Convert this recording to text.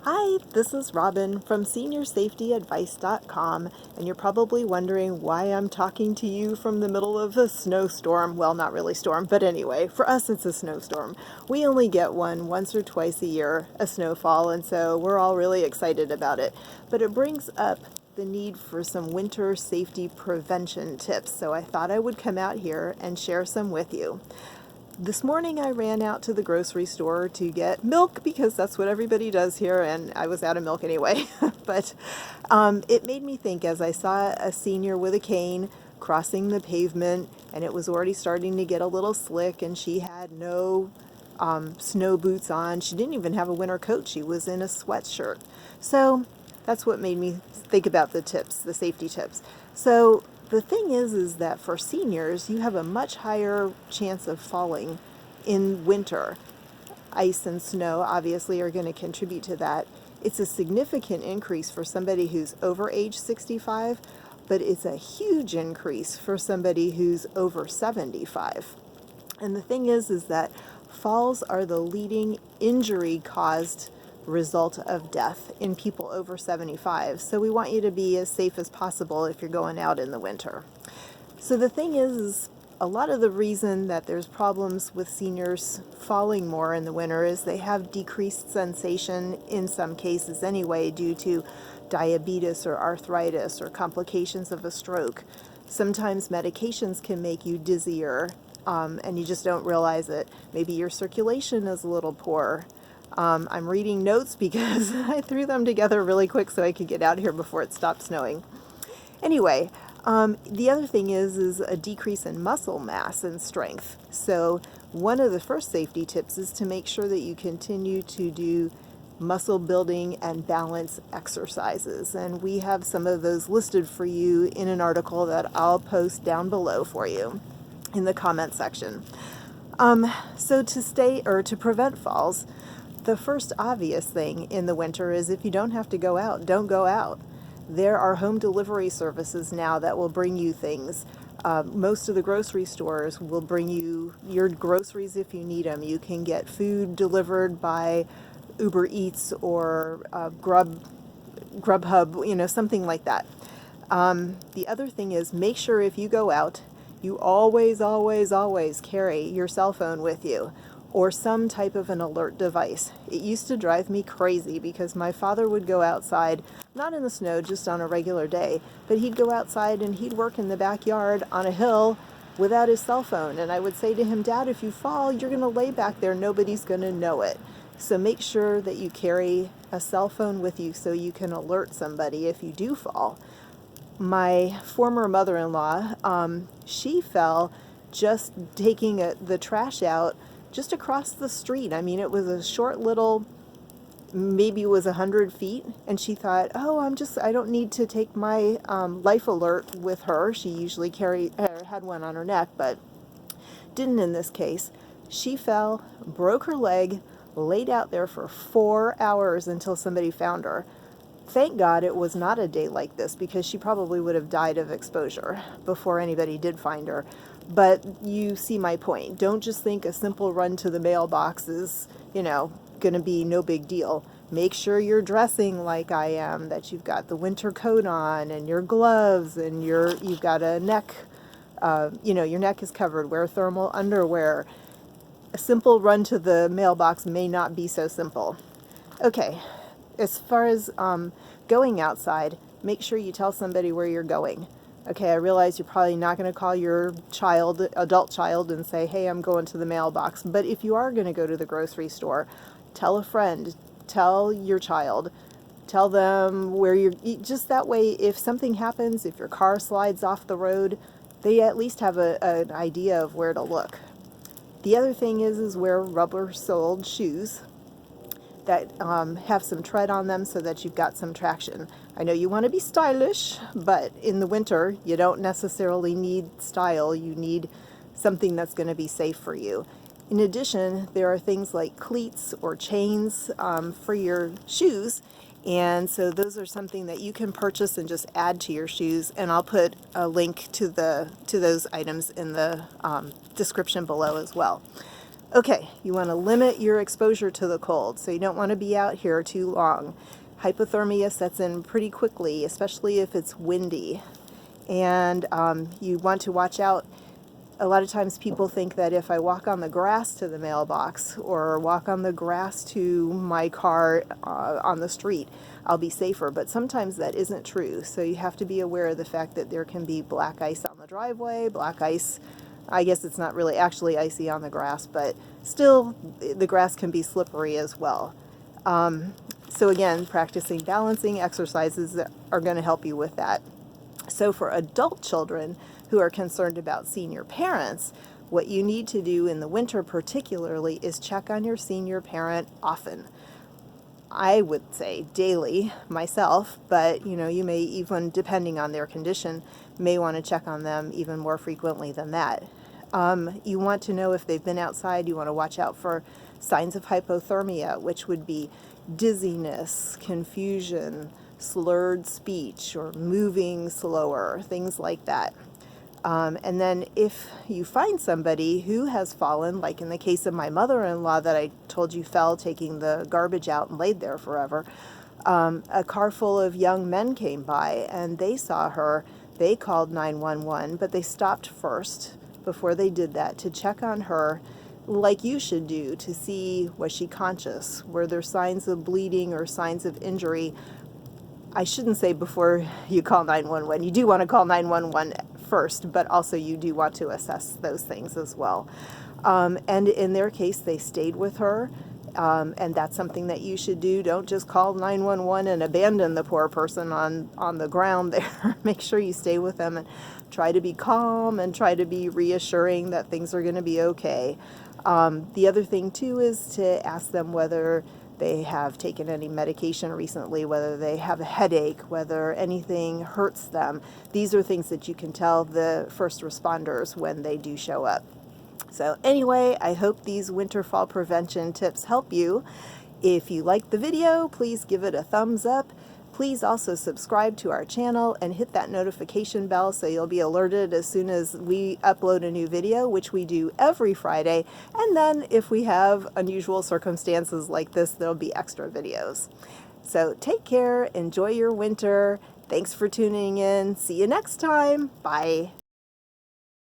Hi, this is Robin from SeniorSafetyAdvice.com, and you're probably wondering why I'm talking to you from the middle of a snowstorm. Well, not really storm, but anyway, for us it's a snowstorm. We only get one once or twice a year, a snowfall, and so we're all really excited about it. But it brings up the need for some winter safety prevention tips, so I thought I would come out here and share some with you. This morning I ran out to the grocery store to get milk because that's what everybody does here, and I was out of milk anyway. But it made me think as I saw a senior with a cane crossing the pavement, and it was already starting to get a little slick, and she had no snow boots on. She didn't even have a winter coat. She was in a sweatshirt. So that's what made me think about the tips, the safety tips. So the thing is that for seniors, you have a much higher chance of falling in winter. Ice and snow obviously are going to contribute to that. It's a significant increase for somebody who's over age 65, but it's a huge increase for somebody who's over 75. And the thing is that falls are the leading injury caused result of death in people over 75. So we want you to be as safe as possible if you're going out in the winter. So the thing is a lot of the reason that there's problems with seniors falling more in the winter is they have decreased sensation in some cases anyway due to diabetes or arthritis or complications of a stroke. Sometimes medications can make you dizzier and you just don't realize it. Maybe your circulation is a little poor. I'm reading notes because I threw them together really quick so I could get out here before it stopped snowing. Anyway, the other thing is a decrease in muscle mass and strength. So one of the first safety tips is to make sure that you continue to do muscle building and balance exercises. And we have some of those listed for you in an article that I'll post down below for you in the comment section. So to prevent falls, the first obvious thing in the winter is if you don't have to go out, don't go out. There are home delivery services now that will bring you things. Most of the grocery stores will bring you your groceries if you need them. You can get food delivered by Uber Eats or Grubhub, something like that. The other thing is make sure if you go out, you always, always, always carry your cell phone with you or some type of an alert device. It used to drive me crazy because my father would go outside, not in the snow, just on a regular day, but he'd go outside and he'd work in the backyard on a hill without his cell phone. And I would say to him, Dad, if you fall, you're going to lay back there. Nobody's going to know it. So make sure that you carry a cell phone with you so you can alert somebody if you do fall. My former mother-in-law, she fell just taking the trash out just across the street. I mean, it was a short little, maybe it was 100 feet, and she thought, oh, I don't need to take my life alert with her. She usually had one on her neck, but didn't in this case. She fell, broke her leg, laid out there for 4 hours until somebody found her. Thank God it was not a day like this because she probably would have died of exposure before anybody did find her. But you see my point. Don't just think a simple run to the mailbox is, going to be no big deal. Make sure you're dressing like I am, that you've got the winter coat on and your gloves and you've got a neck, your neck is covered. Wear thermal underwear. A simple run to the mailbox may not be so simple. Okay. As far as going outside, make sure you tell somebody where you're going. Okay, I realize you're probably not going to call your adult child and say, hey, I'm going to the mailbox. But if you are going to go to the grocery store, tell a friend, tell your child, tell them where you're, just that way, if something happens, if your car slides off the road, they at least have an idea of where to look. The other thing is wear rubber-soled shoes that have some tread on them so that you've got some traction. I know you want to be stylish, but in the winter, you don't necessarily need style. You need something that's going to be safe for you. In addition, there are things like cleats or chains for your shoes. And so those are something that you can purchase and just add to your shoes. And I'll put a link to those items in the description below as well. Okay, you want to limit your exposure to the cold, so you don't want to be out here too long. Hypothermia sets in pretty quickly, especially if it's windy. And you want to watch out. A lot of times people think that if I walk on the grass to the mailbox or walk on the grass to my car on the street, I'll be safer. But sometimes that isn't true. So you have to be aware of the fact that there can be black ice on the driveway, black ice. I guess it's not really actually icy on the grass, but still the grass can be slippery as well. So again, practicing balancing exercises are going to help you with that. So for adult children who are concerned about senior parents, what you need to do in the winter particularly is check on your senior parent often. I would say daily myself, but you may even, depending on their condition, may want to check on them even more frequently than that. You want to know if they've been outside. You want to watch out for signs of hypothermia, which would be dizziness, confusion, slurred speech, or moving slower, things like that. And then if you find somebody who has fallen, like in the case of my mother-in-law that I told you fell taking the garbage out and laid there forever, a car full of young men came by and they saw her. They called 911, but they stopped first before they did that to check on her, like you should do, to see, was she conscious? Were there signs of bleeding or signs of injury? I shouldn't say before you call 911. You do want to call 911 first, but also you do want to assess those things as well. And in their case, they stayed with her, and that's something that you should do. Don't just call 911 and abandon the poor person on the ground there. Make sure you stay with them and try to be calm and try to be reassuring that things are going to be okay. The other thing, too, is to ask them whether they have taken any medication recently, whether they have a headache, whether anything hurts them. These are things that you can tell the first responders when they do show up. So anyway, I hope these winter fall prevention tips help you. If you liked the video, please give it a thumbs up. Please also subscribe to our channel and hit that notification bell so you'll be alerted as soon as we upload a new video, which we do every Friday. And then if we have unusual circumstances like this, there'll be extra videos. So take care, enjoy your winter. Thanks for tuning in. See you next time. Bye.